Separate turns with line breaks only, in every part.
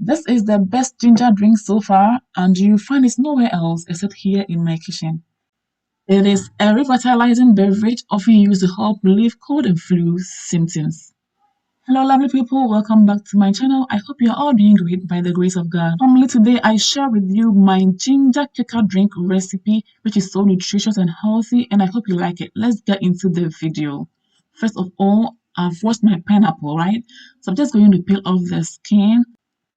This is the best ginger drink so far, and you find it nowhere else except here in my kitchen. It is a revitalizing beverage often used to help relieve cold and flu symptoms. Hello, lovely people. Welcome back to my channel. I hope you're all doing great by the grace of God. Family, today I share with you my ginger kika drink recipe, which is so nutritious and healthy, and I hope you like it. Let's get into the video. First of all, I've washed my pineapple, right? So I'm just going to peel off the skin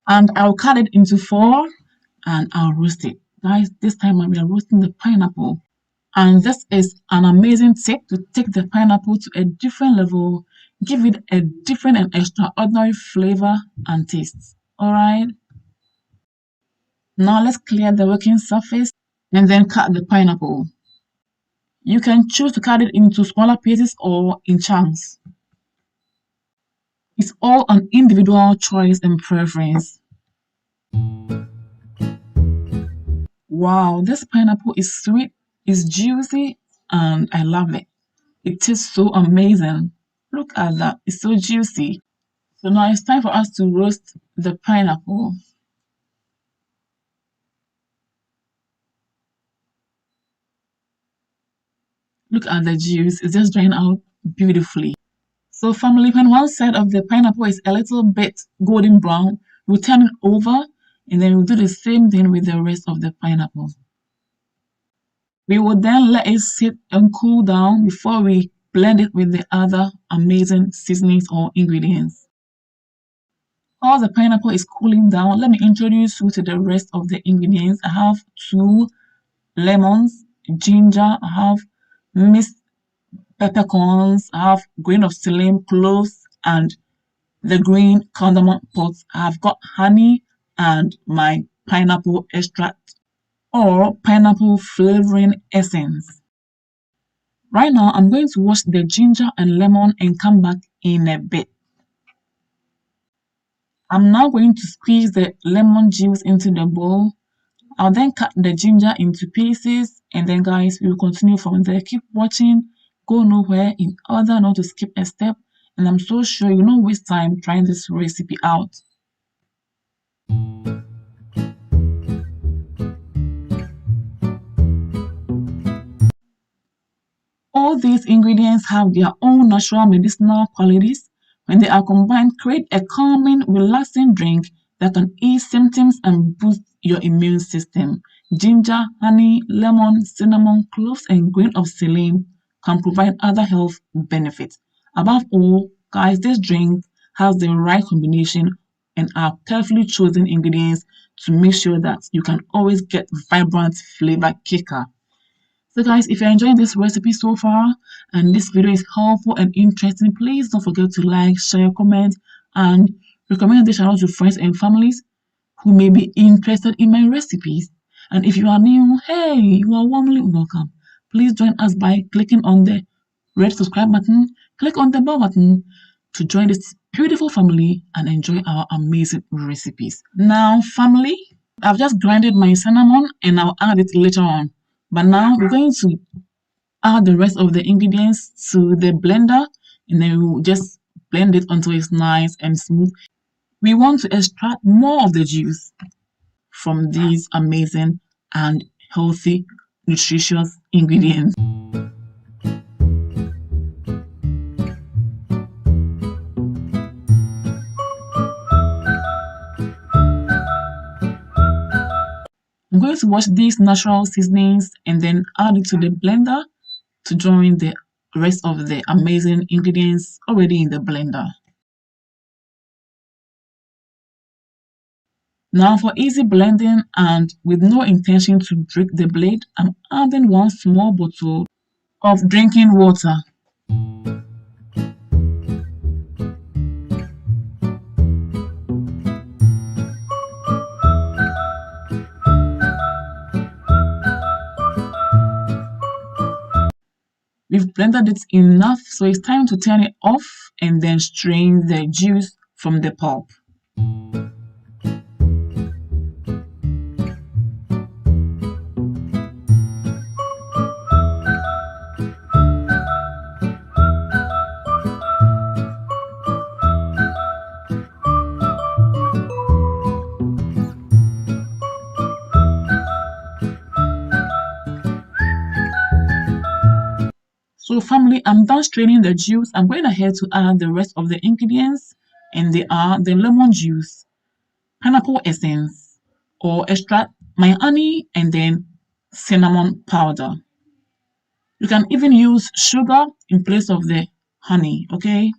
and I'll cut it into four and I'll roast it. Guys, this time we are roasting the pineapple. And this is an amazing tip to take the pineapple to a different level, give it a different and extraordinary flavor and taste. Alright, now let's clear the working surface and then cut the pineapple. You can choose to cut it into smaller pieces or in chunks. It's all an individual choice and preference. Wow, this pineapple is sweet, it's juicy, and I love it. It tastes so amazing. Look at that, it's so juicy. So now it's time for us to roast the pineapple. Look at the juice, it's just drying out beautifully. So family, when one side of the pineapple is a little bit golden brown, we'll turn it over and then we'll do the same thing with the rest of the pineapple. We will then let it sit and cool down before we blend it with the other amazing seasonings or ingredients. While the pineapple is cooling down, let me introduce you to the rest of the ingredients. I have 2 lemons, ginger, I have minced peppercorns, I have grain of thyme, cloves, and the green cardamom pods. I've got honey and my pineapple extract or pineapple flavoring essence. Right now, I'm going to wash the ginger and lemon and come back in a bit. I'm now going to squeeze the lemon juice into the bowl. I'll then cut the ginger into pieces and then guys, we'll continue from there. Keep watching, go nowhere in order not to skip a step, and I'm so sure you won't waste time trying this recipe out. All these ingredients have their own natural medicinal qualities. When they are combined, create a calming, relaxing drink that can ease symptoms and boost your immune system. Ginger, honey, lemon, cinnamon, cloves, and grain of thyme can provide other health benefits. Above all, guys, this drink has the right combination and are carefully chosen ingredients to make sure that you can always get vibrant flavor kicker. So guys, if you're enjoying this recipe so far and this video is helpful and interesting, please don't forget to like, share, comment, and recommend this channel to friends and families who may be interested in my recipes. And if you are new, hey, you are warmly welcome. Please join us by clicking on the red subscribe button, click on the bell button to join this beautiful family and enjoy our amazing recipes. Now, family, I've just grinded my cinnamon and I'll add it later on. But now we're going to add the rest of the ingredients to the blender and then we'll just blend it until it's nice and smooth. We want to extract more of the juice from these amazing and healthy, nutritious ingredients. I'm going to wash these natural seasonings and then add it to the blender to join the rest of the amazing ingredients already in the blender. Now for easy blending and with no intention to break the blade, I'm adding 1 small bottle of drinking water. We've blended it enough, so it's time to turn it off and then strain the juice from the pulp. So family, I'm done straining the juice. I'm going ahead to add the rest of the ingredients, and they are the lemon juice, pineapple essence or extract, my honey, and then cinnamon powder. You can even use sugar in place of the honey, okay?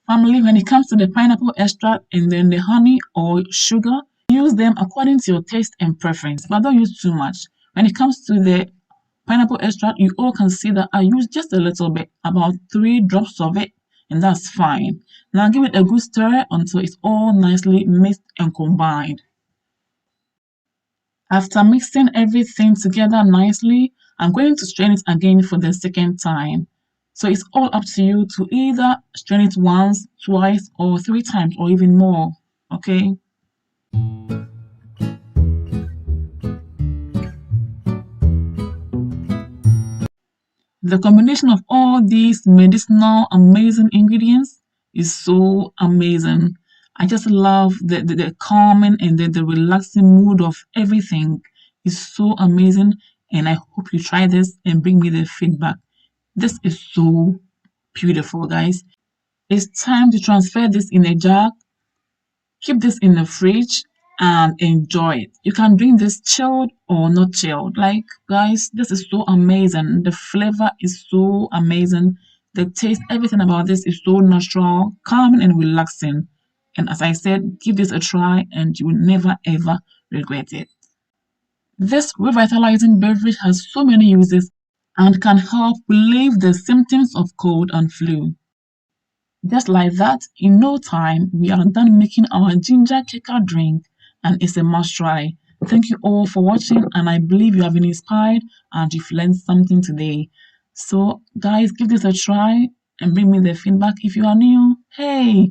Family, when it comes to the pineapple extract and then the honey or sugar, use them according to your taste and preference, but don't use too much. When it comes to the pineapple extract, you all can see that I use just a little bit, about 3 drops of it, and that's fine. Now give it a good stir until it's all nicely mixed and combined. After mixing everything together nicely, I'm going to strain it again for the second time. So it's all up to you to either strain it once, twice, or 3 times, or even more. Okay? The combination of all these medicinal amazing ingredients is so amazing. I just love the calming and the relaxing mood of everything. It's so amazing, and I hope you try this and bring me the feedback. This is so beautiful, guys. It's time to transfer this in a jar, keep this in the fridge, and enjoy it. You can drink this chilled or not chilled. Like, guys, this is so amazing. The flavor is so amazing. The taste, everything about this is so natural, calming, and relaxing. And as I said, give this a try and you will never ever regret it. This revitalizing beverage has so many uses and can help relieve the symptoms of cold and flu. Just like that, in no time, we are done making our ginger kicker drink, and it's a must try. Thank you all for watching, and I believe you have been inspired and you've learned something today. So, guys, give this a try and bring me the feedback. If you are new, hey,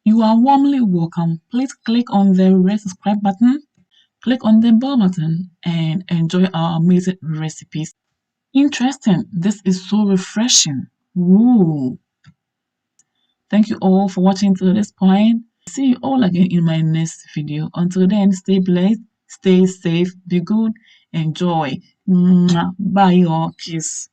you are warmly welcome. Please click on the red subscribe button, click on the bell button, and enjoy our amazing recipes. Interesting. This is so refreshing. Ooh. Thank you all for watching to this point. See you all again in my next video. Until then, stay blessed, stay safe, be good, enjoy. Bye, y'all. Kiss.